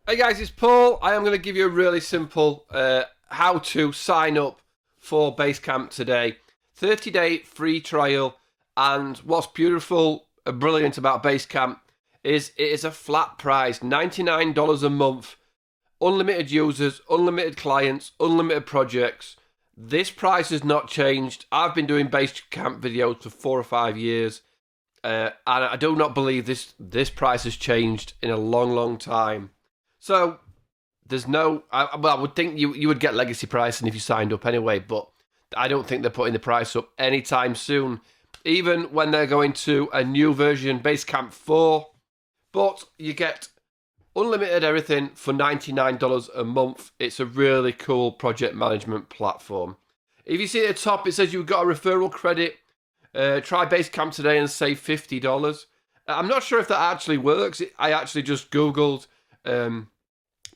Hey guys, it's Paul. I am going to give you a really simple how to sign up for Basecamp today. 30-day free trial, and what's beautiful and brilliant about Basecamp is it is a flat price, $99 a month, unlimited users, unlimited clients, unlimited projects. This price has not changed. I've been doing Basecamp videos for 4 or 5 years, and I do not believe this price has changed in a long time. So there's no. I would think you would get legacy pricing if you signed up anyway, but I don't think they're putting the price up anytime soon. Even when they're going to a new version, Basecamp 4, but you get unlimited everything for $99 a month. It's a really cool project management platform. If you see at the top, it says you've got a referral credit. Try Basecamp today and save $50. I'm not sure if that actually works. I actually just Googled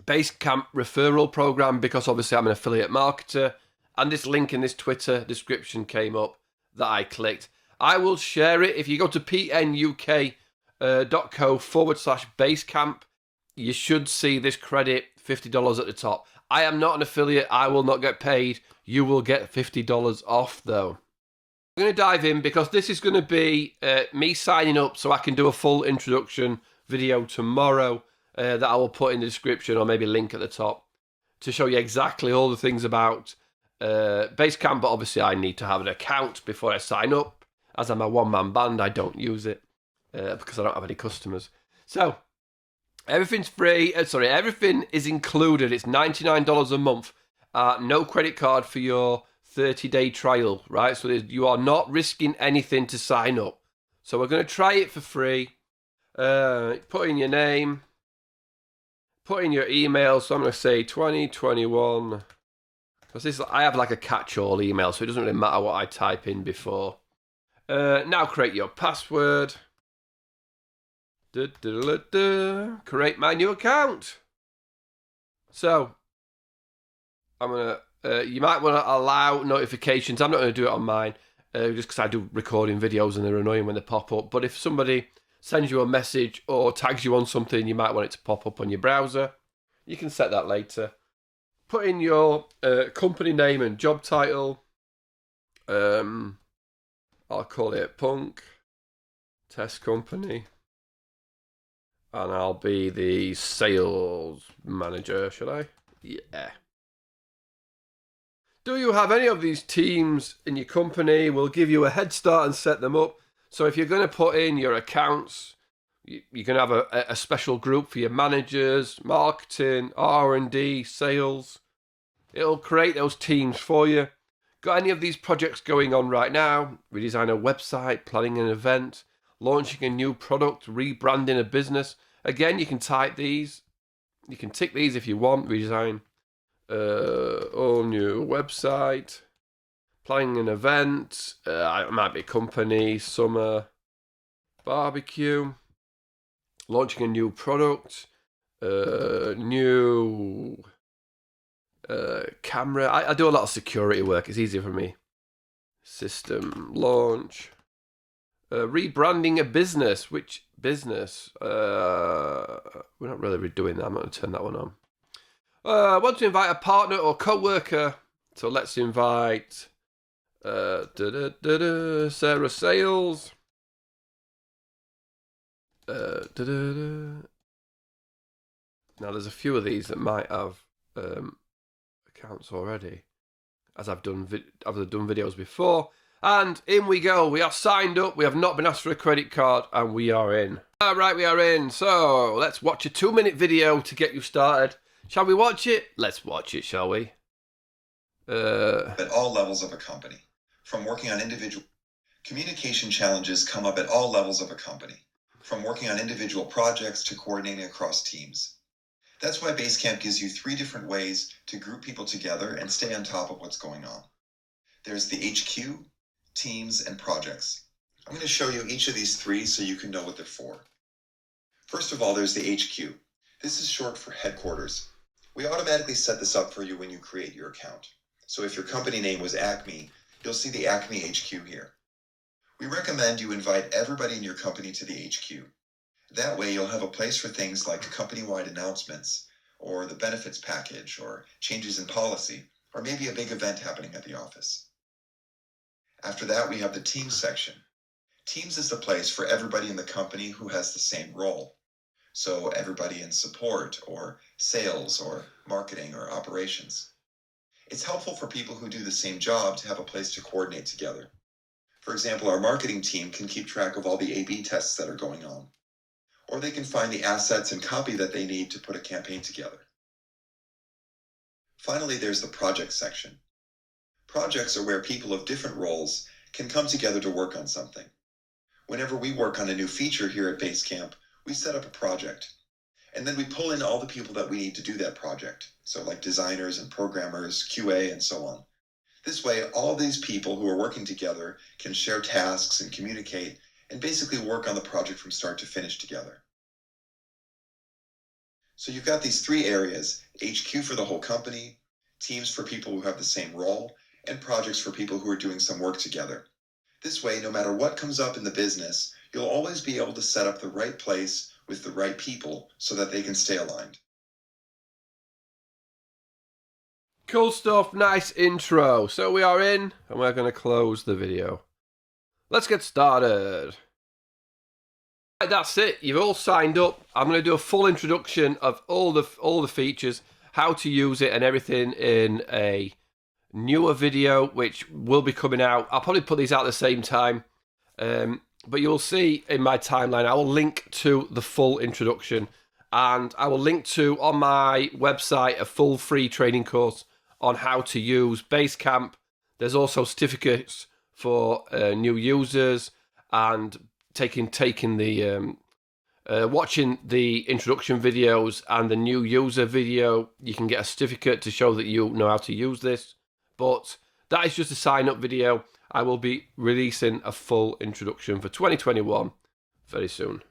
Basecamp referral program because obviously I'm an affiliate marketer, and this link in this Twitter description came up that I clicked. I will share it. If you go to pnuk.co/Basecamp, you should see this credit $50 at the top. I am not an affiliate. I will not get paid. You will get $50 off though. I'm going to dive in because this is going to be me signing up so I can do a full introduction video tomorrow that I will put in the description or maybe link at the top to show you exactly all the things about Basecamp. But obviously I need to have an account before I sign up. As I'm a one-man band, I don't use it because I don't have any customers. So everything's free. Everything is included. It's $99 a month. No credit card for your 30-day trial, right? So you are not risking anything to sign up. So we're going to try it for free. Put in your name. Put in your email. So I'm going to say 2021. Because I have like a catch-all email, so it doesn't really matter what I type in before. Now create your password. Create my new account. So I'm gonna. You might want to allow notifications. I'm not going to do it on mine, just because I do recording videos and they're annoying when they pop up. But if somebody sends you a message or tags you on something, you might want it to pop up on your browser. You can set that later. Put in your company name and job title. I'll call it Punk Test Company. And I'll be the sales manager, should I? Yeah. Do you have any of these teams in your company? We'll give you a head start and set them up. So if you're going to put in your accounts, you're going to have a special group for your managers, marketing, R&D, sales. It'll create those teams for you. Got any of these projects going on right now? Redesign a website, planning an event, launching a new product, rebranding a business. Again, you can type these. You can tick these if you want. Redesign all new website, planning an event. It might be company, summer, barbecue, launching a new product, new camera. I do a lot of security work. It's easier for me. System launch. Rebranding a business. Which business? We're not really doing that. I'm not going to turn that one on. I want to invite a partner or co-worker. So let's invite Sarah Sales. Now there's a few of these that might have accounts already, as I've done videos before. And in we go. We are signed up. We have not been asked for a credit card, and we are in. All right, we are in. So let's watch a 2-minute video to get you started. Shall we watch it? Let's watch it, shall we? At all levels of a company. From working on individual communication challenges come up at all levels of a company. From working on individual projects to coordinating across teams. That's why Basecamp gives you 3 different ways to group people together and stay on top of what's going on. There's the HQ, teams, and projects. I'm going to show you each of these 3 so you can know what they're for. First of all, there's the HQ. This is short for headquarters. We automatically set this up for you when you create your account. So if your company name was Acme, you'll see the Acme HQ here. We recommend you invite everybody in your company to the HQ. That way you'll have a place for things like company-wide announcements, or the benefits package, or changes in policy, or maybe a big event happening at the office. After that, we have the Teams section. Teams is the place for everybody in the company who has the same role. So everybody in support, or sales, or marketing, or operations. It's helpful for people who do the same job to have a place to coordinate together. For example, our marketing team can keep track of all the A/B tests that are going on, or they can find the assets and copy that they need to put a campaign together. Finally, there's the project section. Projects are where people of different roles can come together to work on something. Whenever we work on a new feature here at Basecamp, we set up a project, and then we pull in all the people that we need to do that project. So like designers and programmers, QA, and so on. This way, all these people who are working together can share tasks and communicate and basically work on the project from start to finish together. So you've got these three areas: HQ for the whole company, teams for people who have the same role, and projects for people who are doing some work together. This way, no matter what comes up in the business, you'll always be able to set up the right place with the right people so that they can stay aligned. Cool stuff, nice intro. So we are in, and we're going to close the video. Let's get started. Right, that's it, you've all signed up. I'm going to do a full introduction of all the features, how to use it and everything in a newer video, which will be coming out. I'll probably put these out at the same time. But you'll see in my timeline, I will link to the full introduction, and I will link to, on my website, a full free training course on how to use Basecamp. There's also certificates for new users, and taking the watching the introduction videos and the new user video. You can get a certificate to show that you know how to use this. But that is just a sign up video. I will be releasing a full introduction for 2021 very soon.